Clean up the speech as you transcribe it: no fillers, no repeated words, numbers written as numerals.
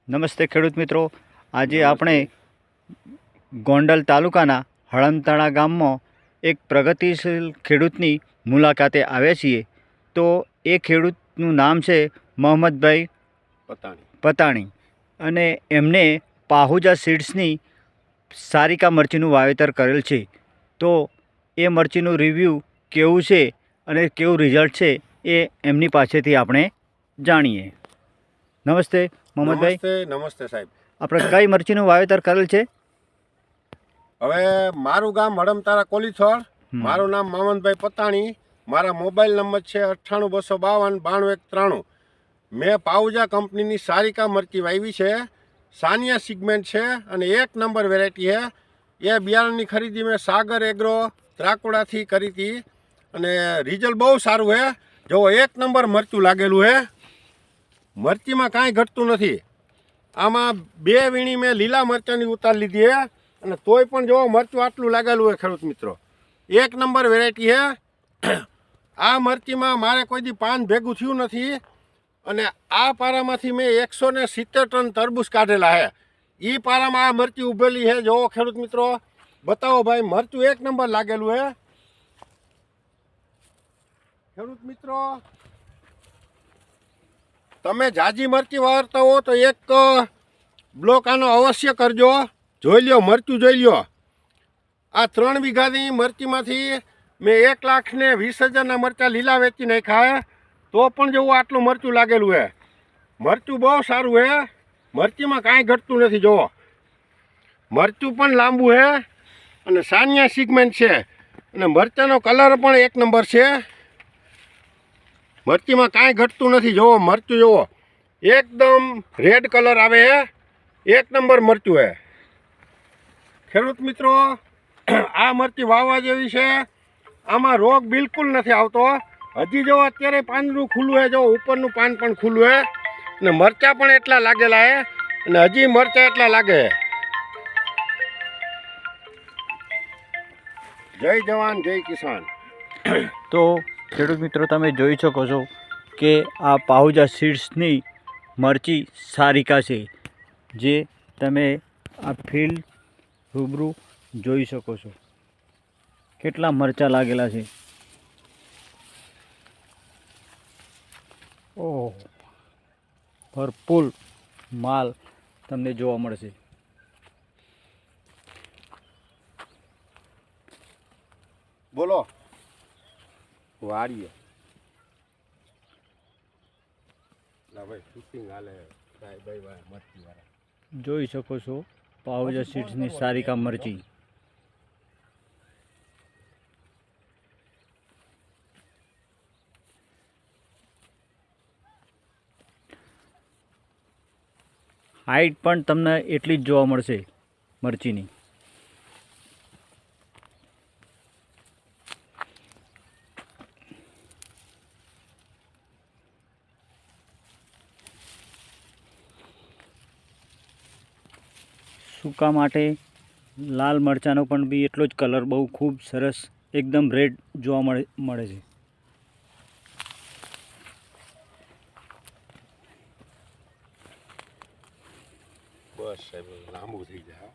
નમસ્તે ખેડૂત મિત્રો, આજે આપણે ગોંડલ તાલુકાના હળમતાણા ગામમાં એક પ્રગતિશીલ ખેડૂતની મુલાકાતે આવ્યા છીએ. તો એ ખેડૂતનું નામ છે મોહમ્મદભાઈ પતાણી અને એમને પાહુજા સીડ્સની સારિકા મરચીનું વાવેતર કરેલ છે. તો એ મરચીનું રિવ્યૂ કેવું છે અને કેવું રિઝલ્ટ છે એ એમની પાસેથી આપણે જાણીએ. નમસ્તે મોહમ્મદભાઈ. નમસ્તે સાહેબ. આપણે કઈ મરચીનું વાવેતર કરેલ છે? હવે મારું ગામ હળમતારા કોલીથોડ, મારું નામ મોહમ્મદભાઈ પતાણી, મારા મોબાઈલ નંબર છે 98 252 92 193. મેં પાઉજા કંપનીની સારિકા મરચી વાવી છે. સાનિયા સિગમેન્ટ છે અને 1 નંબર વેરાયટી છે. એ બિયારણની ખરીદી મેં સાગર એગ્રો ત્રાકુડાથી કરી હતી અને રિઝલ્ટ બહુ સારું છે. જો 1 નંબર મરચું લાગેલું છે. મરચીમાં કાંઈ ઘટતું નથી. આમાં 2 વીણી મેં લીલા મરચાંની ઉતાર લીધી છે અને તોય પણ જો મરચું આટલું લાગેલું હોય ખેડૂત મિત્રો. 1 નંબર વેરાયટી છે. આ મરચીમાં મારે કોઈ દી પાન ભેગું થયું નથી અને આ પારામાંથી મેં 170 ટન તરબૂચ કાઢેલા છે. એ પારામાં આ મરચી ઉભેલી છે. જો ખેડૂત મિત્રો બતાવો ભાઈ, મરચું 1 નંબર લાગેલું છે. ખેડૂત મિત્રો તમે જાજી મરચી વાવરતા હો તો એક બ્લોક આનો અવશ્ય કરજો. જોઈ લ્યો, મરચું જોઈ લ્યો. આ 3 વીઘાની મરચીમાંથી મેં 1,20,000ના મરચાં લીલા વેચી નાખ્યા. તો પણ જેવું આટલું મરચું લાગેલું છે. મરચું બહુ સારું છે. મરચીમાં કાંઈ ઘટતું નથી. જુઓ, મરચું પણ લાંબુ છે અને સાનિયા સિગમેન્ટ છે અને મરચાંનો કલર પણ 1 નંબર છે. મરચીમાં કાંઈ ઘટતું નથી. જુઓ મરચું, જુઓ એકદમ રેડ કલર આવે છે. 1 નંબર મરચું છે. ખેડૂત મિત્રો આ મરચી વાવવા જેવી છે. આમાં રોગ બિલકુલ નથી આવતો. હજી જો અત્યારે પાંદડું ખુલ્લું છે, જો ઉપરનું પાન પણ ખુલ્લું છે અને મરચાં પણ એટલા લાગેલા છે અને હજી મરચાં એટલા લાગે. જય જવાન જય કિસાન. તો ખેડૂત મિત્રો તમે જોઈ શકો છો કે આ પાહુજા સીડ્સની મરચી સારિકા છે, જે તમે આ ફિલ્ડ રૂબરૂ જોઈ શકો છો. કેટલા મરચાં લાગેલા છે. ઓહ, ભરપૂર માલ તમને જોવા મળશે. બોલો વાડીએ જોઈ શકો છો પાહુજા સીડ્સની સારિકા મરચી. હાઈટ પણ તમને એટલી જ જોવા મળશે મરચીની. સૂકા માટે લાલ મરચાંનો પણ બી એટલો જ કલર બહુ ખૂબ સરસ એકદમ રેડ જોવા મળે છે. બસ સાહેબ, લાંબુ થઈ જાય.